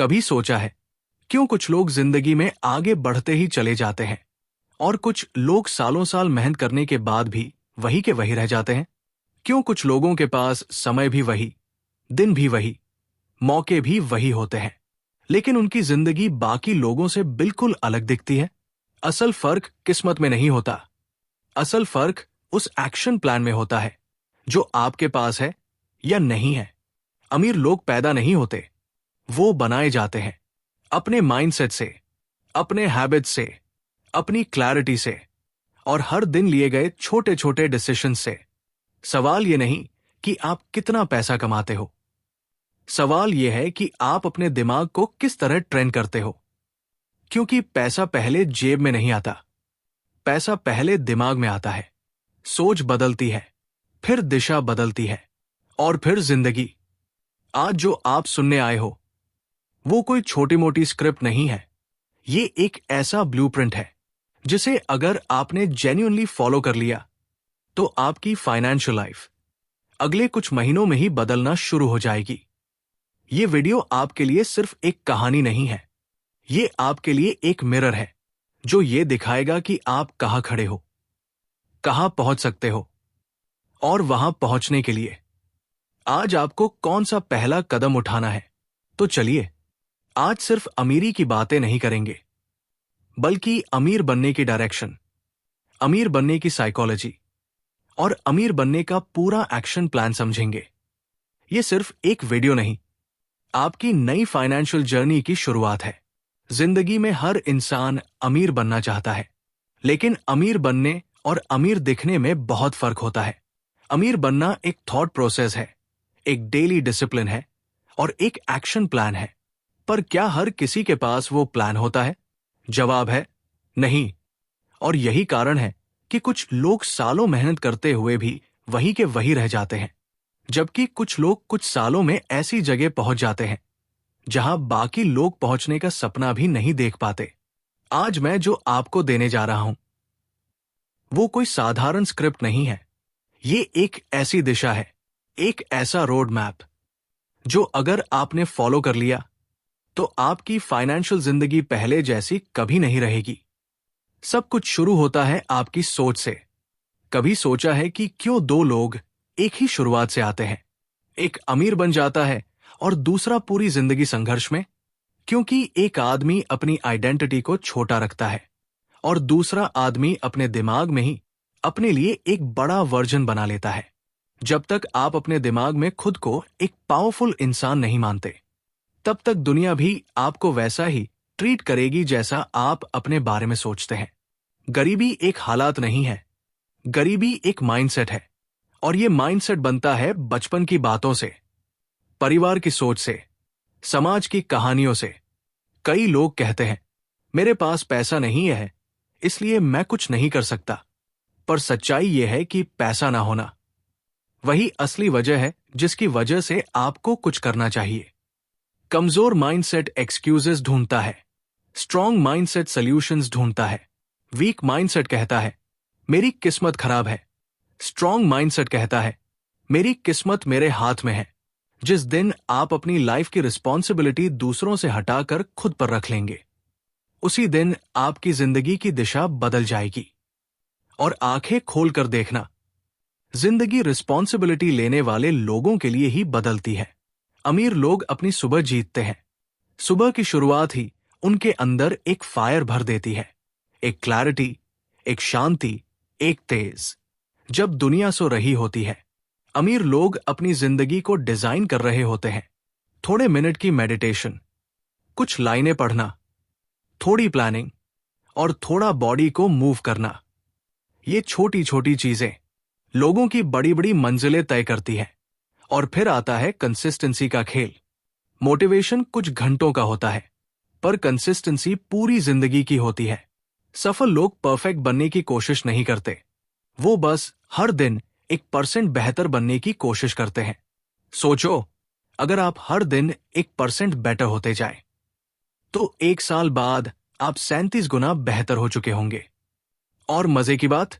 कभी सोचा है क्यों कुछ लोग जिंदगी में आगे बढ़ते ही चले जाते हैं और कुछ लोग सालों साल मेहनत करने के बाद भी वही के वही रह जाते हैं? क्यों कुछ लोगों के पास समय भी वही, दिन भी वही, मौके भी वही होते हैं, लेकिन उनकी जिंदगी बाकी लोगों से बिल्कुल अलग दिखती है? असल फर्क किस्मत में नहीं होता। असल फर्क उस एक्शन प्लान में होता है जो आपके पास है या नहीं है। अमीर लोग पैदा नहीं होते, वो बनाए जाते हैं अपने माइंडसेट से, अपने हैबिट से, अपनी क्लैरिटी से और हर दिन लिए गए छोटे छोटे डिसीजन से। सवाल ये नहीं कि आप कितना पैसा कमाते हो, सवाल यह है कि आप अपने दिमाग को किस तरह ट्रेन करते हो। क्योंकि पैसा पहले जेब में नहीं आता, पैसा पहले दिमाग में आता है। सोच बदलती है, फिर दिशा बदलती है और फिर जिंदगी। आज जो आप सुनने आए हो वो कोई छोटी मोटी स्क्रिप्ट नहीं है। ये एक ऐसा ब्लूप्रिंट है जिसे अगर आपने जेन्युइनली फॉलो कर लिया तो आपकी फाइनेंशियल लाइफ अगले कुछ महीनों में ही बदलना शुरू हो जाएगी। ये वीडियो आपके लिए सिर्फ एक कहानी नहीं है, ये आपके लिए एक मिरर है जो ये दिखाएगा कि आप कहां खड़े हो, कहां पहुंच सकते हो और वहां पहुंचने के लिए आज आपको कौन सा पहला कदम उठाना है। तो चलिए आज सिर्फ अमीरी की बातें नहीं करेंगे, बल्कि अमीर बनने की डायरेक्शन, अमीर बनने की साइकोलॉजी और अमीर बनने का पूरा एक्शन प्लान समझेंगे। यह सिर्फ एक वीडियो नहीं, आपकी नई फाइनेंशियल जर्नी की शुरुआत है। जिंदगी में हर इंसान अमीर बनना चाहता है, लेकिन अमीर बनने और अमीर दिखने में बहुत फर्क होता है। अमीर बनना एक थॉट प्रोसेस है, एक डेली डिसिप्लिन है और एक एक्शन प्लान है। पर क्या हर किसी के पास वो प्लान होता है? जवाब है नहीं। और यही कारण है कि कुछ लोग सालों मेहनत करते हुए भी वही के वही रह जाते हैं, जबकि कुछ लोग कुछ सालों में ऐसी जगह पहुंच जाते हैं जहां बाकी लोग पहुंचने का सपना भी नहीं देख पाते। आज मैं जो आपको देने जा रहा हूं वो कोई साधारण स्क्रिप्ट नहीं है। ये एक ऐसी दिशा है, एक ऐसा रोड मैप जो अगर आपने फॉलो कर लिया तो आपकी फाइनेंशियल जिंदगी पहले जैसी कभी नहीं रहेगी। सब कुछ शुरू होता है आपकी सोच से। कभी सोचा है कि क्यों दो लोग एक ही शुरुआत से आते हैं, एक अमीर बन जाता है और दूसरा पूरी जिंदगी संघर्ष में? क्योंकि एक आदमी अपनी आइडेंटिटी को छोटा रखता है और दूसरा आदमी अपने दिमाग में ही अपने लिए एक बड़ा वर्जन बना लेता है। जब तक आप अपने दिमाग में खुद को एक पावरफुल इंसान नहीं मानते, तब तक दुनिया भी आपको वैसा ही ट्रीट करेगी जैसा आप अपने बारे में सोचते हैं। गरीबी एक हालात नहीं है, गरीबी एक माइंडसेट है और ये माइंडसेट बनता है बचपन की बातों से, परिवार की सोच से, समाज की कहानियों से। कई लोग कहते हैं मेरे पास पैसा नहीं है इसलिए मैं कुछ नहीं कर सकता, पर सच्चाई यह है कि पैसा ना होना वही असली वजह है जिसकी वजह से आपको कुछ करना चाहिए। कमजोर माइंडसेट एक्सक्यूजेस ढूंढता है, स्ट्रॉन्ग माइंडसेट सॉल्यूशंस ढूंढता है। वीक माइंडसेट कहता है मेरी किस्मत खराब है, स्ट्रॉन्ग माइंडसेट कहता है मेरी किस्मत मेरे हाथ में है। जिस दिन आप अपनी लाइफ की रिस्पॉन्सिबिलिटी दूसरों से हटाकर खुद पर रख लेंगे, उसी दिन आपकी जिंदगी की दिशा बदल जाएगी। और आंखें खोलकर देखना, जिंदगी रिस्पॉन्सिबिलिटी लेने वाले लोगों के लिए ही बदलती है। अमीर लोग अपनी सुबह जीतते हैं, सुबह की शुरुआत ही उनके अंदर एक फायर भर देती है, एक क्लैरिटी, एक शांति, एक तेज। जब दुनिया सो रही होती है, अमीर लोग अपनी जिंदगी को डिजाइन कर रहे होते हैं। थोड़े मिनट की मेडिटेशन, कुछ लाइनें पढ़ना, थोड़ी प्लानिंग और थोड़ा बॉडी को मूव करना। ये छोटी छोटी चीजें लोगों की बड़ी बड़ी मंजिलें तय करती है। और फिर आता है कंसिस्टेंसी का खेल। मोटिवेशन कुछ घंटों का होता है, पर कंसिस्टेंसी पूरी जिंदगी की होती है। सफल लोग परफेक्ट बनने की कोशिश नहीं करते, वो बस हर दिन 1% बेहतर बनने की कोशिश करते हैं। सोचो, अगर आप हर दिन 1% बेटर होते जाए तो 1 साल बाद आप 37 गुना बेहतर हो चुके होंगे। और मजे की बात,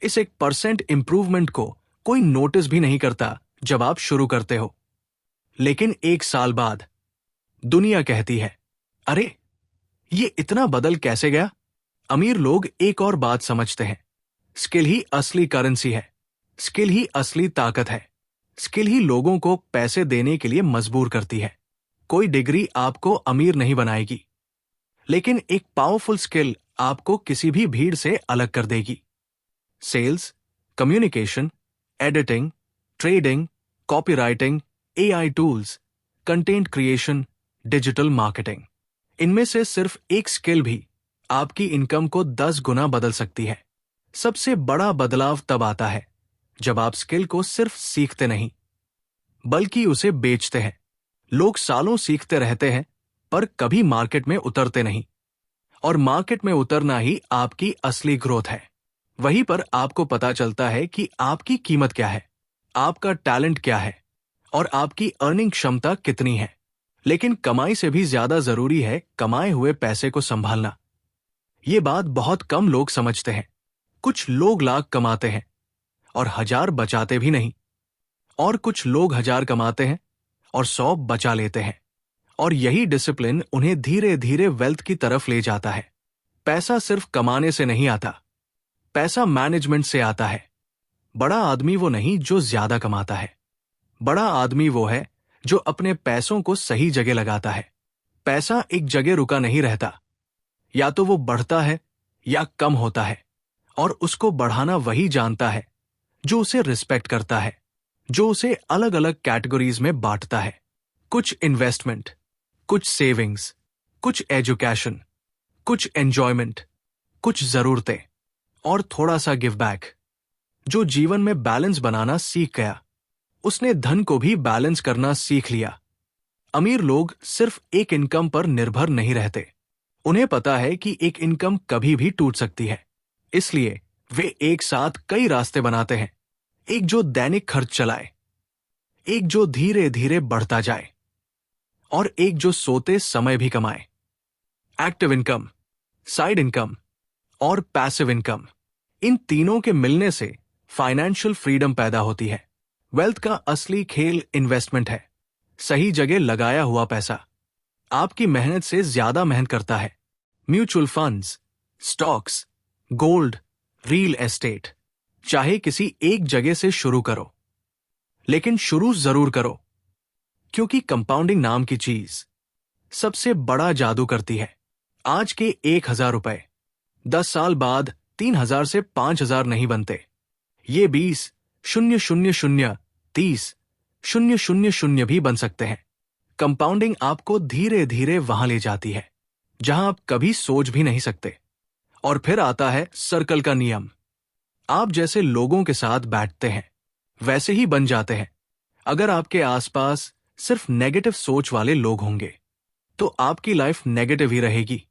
इस 1% इंप्रूवमेंट को कोई नोटिस भी नहीं करता जब आप शुरू करते हो, लेकिन 1 साल बाद, दुनिया कहती है, अरे ये इतना बदल कैसे गया? अमीर लोग एक और बात समझते हैं, स्किल ही असली करेंसी है, स्किल ही असली ताकत है, स्किल ही लोगों को पैसे देने के लिए मजबूर करती है। कोई डिग्री आपको अमीर नहीं बनाएगी, लेकिन एक पावरफुल स्किल आपको किसी भी भीड़ से अलग कर देगी। Sales, communication, editing, trading, copywriting, AI tools, content creation, digital marketing, इनमें से सिर्फ एक स्किल भी आपकी इनकम को 10 गुना बदल सकती है। सबसे बड़ा बदलाव तब आता है जब आप स्किल को सिर्फ सीखते नहीं, बल्कि उसे बेचते हैं। लोग सालों सीखते रहते हैं, पर कभी मार्केट में उतरते नहीं, और मार्केट में उतरना ही आपकी असली ग्रोथ है। वहीं पर आपको पता चलता है कि आपकी कीमत क्या है, आपका टैलेंट क्या है, और आपकी अर्निंग क्षमता कितनी है। लेकिन कमाई से भी ज्यादा जरूरी है कमाए हुए पैसे को संभालना। ये बात बहुत कम लोग समझते हैं। कुछ लोग लाख कमाते हैं और 1000 बचाते भी नहीं, और कुछ लोग 1000 कमाते हैं और 100 बचा लेते हैं, और यही डिसिप्लिन उन्हें धीरे धीरे वेल्थ की तरफ ले जाता है। पैसा सिर्फ कमाने से नहीं आता, पैसा मैनेजमेंट से आता है। बड़ा आदमी वो नहीं जो ज्यादा कमाता है, बड़ा आदमी वो है जो अपने पैसों को सही जगह लगाता है। पैसा एक जगह रुका नहीं रहता, या तो वो बढ़ता है या कम होता है, और उसको बढ़ाना वही जानता है जो उसे रिस्पेक्ट करता है, जो उसे अलग अलग कैटेगरीज में बांटता है। कुछ इन्वेस्टमेंट, कुछ सेविंग्स, कुछ एजुकेशन, कुछ एंजॉयमेंट, कुछ जरूरतें, और थोड़ा सा गिव बैक। जो जीवन में बैलेंस बनाना सीख गया, उसने धन को भी बैलेंस करना सीख लिया। अमीर लोग सिर्फ एक इनकम पर निर्भर नहीं रहते। उन्हें पता है कि एक इनकम कभी भी टूट सकती है, इसलिए वे एक साथ कई रास्ते बनाते हैं। एक जो दैनिक खर्च चलाए, एक जो धीरे धीरे बढ़ता जाए, और एक जो सोते समय भी कमाए। एक्टिव इनकम, साइड इनकम और पैसिव इनकम, इन तीनों के मिलने से फाइनेंशियल फ्रीडम पैदा होती है। वेल्थ का असली खेल इन्वेस्टमेंट है, सही जगह लगाया हुआ पैसा आपकी मेहनत से ज्यादा मेहनत करता है। Mutual funds, stocks, gold, real estate, चाहे किसी एक जगह से शुरू करो, लेकिन शुरू जरूर करो, क्योंकि कंपाउंडिंग नाम की चीज सबसे बड़ा जादू करती है। आज के 1000 रुपए 10 साल बाद 3000 से 5000 नहीं बनते। ये 20,000, 30,000 भी बन सकते हैं। कंपाउंडिंग आपको धीरे धीरे वहां ले जाती है जहां आप कभी सोच भी नहीं सकते। और फिर आता है सर्कल का नियम। आप जैसे लोगों के साथ बैठते हैं, वैसे ही बन जाते हैं। अगर आपके आसपास सिर्फ नेगेटिव सोच वाले लोग होंगे, तो आपकी लाइफ नेगेटिव ही रहेगी।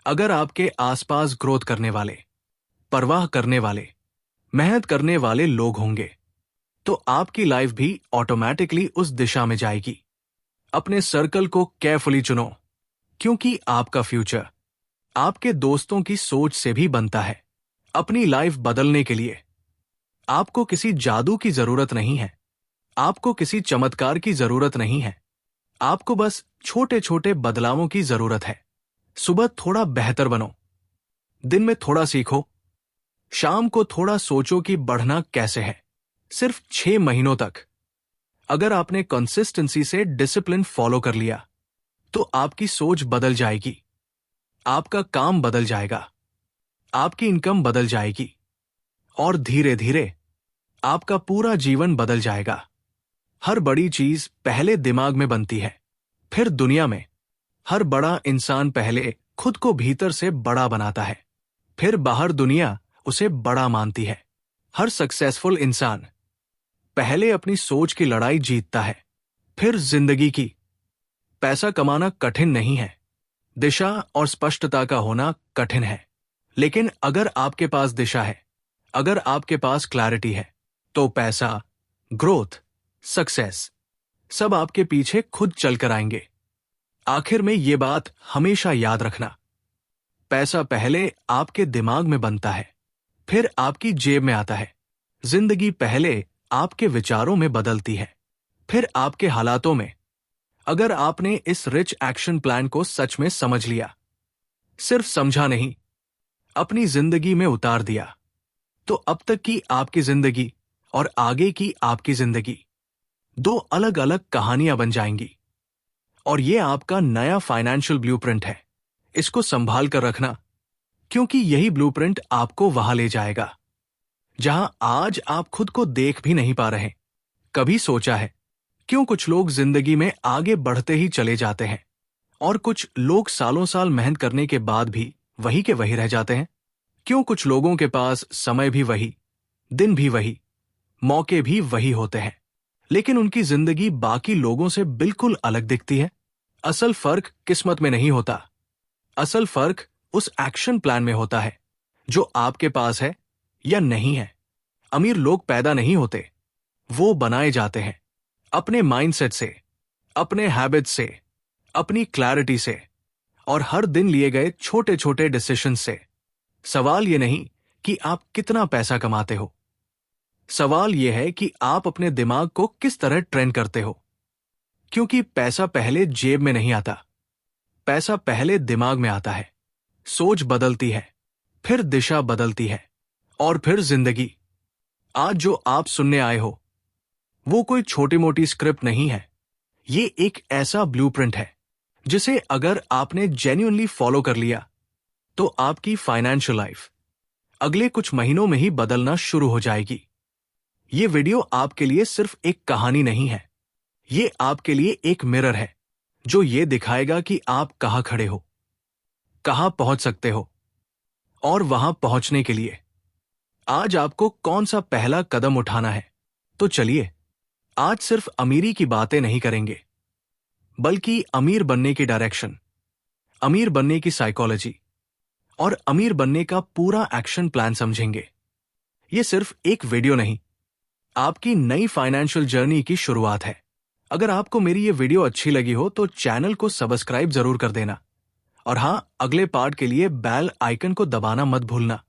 अगर आपके आसपास ग्रोथ करने वाले, परवाह करने वाले, मेहनत करने वाले लोग होंगे, तो आपकी लाइफ भी ऑटोमेटिकली उस दिशा में जाएगी। अपने सर्कल को केयरफुली चुनो, क्योंकि आपका फ्यूचर आपके दोस्तों की सोच से भी बनता है। अपनी लाइफ बदलने के लिए आपको किसी जादू की जरूरत नहीं है, आपको किसी चमत्कार की जरूरत नहीं है। आपको बस छोटे छोटे बदलावों की जरूरत है। सुबह थोड़ा बेहतर बनो, दिन में थोड़ा सीखो, शाम को थोड़ा सोचो कि बढ़ना कैसे है। सिर्फ 6 महीनों तक अगर आपने कंसिस्टेंसी से डिसिप्लिन फॉलो कर लिया, तो आपकी सोच बदल जाएगी, आपका काम बदल जाएगा, आपकी इनकम बदल जाएगी, और धीरे धीरे आपका पूरा जीवन बदल जाएगा। हर बड़ी चीज पहले दिमाग में बनती है, फिर दुनिया में। हर बड़ा इंसान पहले खुद को भीतर से बड़ा बनाता है, फिर बाहर दुनिया उसे बड़ा मानती है। हर सक्सेसफुल इंसान पहले अपनी सोच की लड़ाई जीतता है, फिर जिंदगी की। पैसा कमाना कठिन नहीं है, दिशा और स्पष्टता का होना कठिन है। लेकिन अगर आपके पास दिशा है, अगर आपके पास क्लैरिटी है, तो पैसा, ग्रोथ, सक्सेस सब आपके पीछे खुद चलकर आएंगे। आखिर में ये बात हमेशा याद रखना, पैसा पहले आपके दिमाग में बनता है, फिर आपकी जेब में आता है। जिंदगी पहले आपके विचारों में बदलती है, फिर आपके हालातों में। अगर आपने इस रिच एक्शन प्लान को सच में समझ लिया, सिर्फ समझा नहीं, अपनी जिंदगी में उतार दिया, तो अब तक की आपकी जिंदगी और आगे की आपकी जिंदगी दो अलग अलग कहानियां बन जाएंगी। और ये आपका नया फाइनेंशियल ब्लूप्रिंट है। इसको संभाल कर रखना, क्योंकि यही ब्लूप्रिंट आपको वहां ले जाएगा जहां आज आप खुद को देख भी नहीं पा रहे। कभी सोचा है क्यों कुछ लोग जिंदगी में आगे बढ़ते ही चले जाते हैं और कुछ लोग सालों साल मेहनत करने के बाद भी वही के वही रह जाते हैं? क्यों कुछ लोगों के पास समय भी वही, दिन भी वही, मौके भी वही होते हैं, लेकिन उनकी जिंदगी बाकी लोगों से बिल्कुल अलग दिखती है? असल फर्क किस्मत में नहीं होता, असल फर्क उस एक्शन प्लान में होता है जो आपके पास है या नहीं है। अमीर लोग पैदा नहीं होते, वो बनाए जाते हैं अपने माइंडसेट से, अपने हैबिट से, अपनी क्लैरिटी से और हर दिन लिए गए छोटे छोटे डिसीजन से। सवाल ये नहीं कि आप कितना पैसा कमाते हो, सवाल यह है कि आप अपने दिमाग को किस तरह ट्रेन करते हो। क्योंकि पैसा पहले जेब में नहीं आता, पैसा पहले दिमाग में आता है। सोच बदलती है, फिर दिशा बदलती है, और फिर जिंदगी। आज जो आप सुनने आए हो वो कोई छोटी मोटी स्क्रिप्ट नहीं है, ये एक ऐसा ब्लूप्रिंट है जिसे अगर आपने जेन्युइनली फॉलो कर लिया तो आपकी फाइनेंशियल लाइफ अगले कुछ महीनों में ही बदलना शुरू हो जाएगी। ये वीडियो आपके लिए सिर्फ एक कहानी नहीं है, ये आपके लिए एक मिरर है जो ये दिखाएगा कि आप कहां खड़े हो, कहां पहुंच सकते हो, और वहां पहुंचने के लिए आज आपको कौन सा पहला कदम उठाना है। तो चलिए, आज सिर्फ अमीरी की बातें नहीं करेंगे, बल्कि अमीर बनने की डायरेक्शन, अमीर बनने की साइकोलॉजी और अमीर बनने का पूरा एक्शन प्लान समझेंगे। ये सिर्फ एक वीडियो नहीं, आपकी नई फाइनेंशियल जर्नी की शुरुआत है। अगर आपको मेरी ये वीडियो अच्छी लगी हो तो चैनल को सब्सक्राइब जरूर कर देना, और हां, अगले पार्ट के लिए बेल आइकन को दबाना मत भूलना।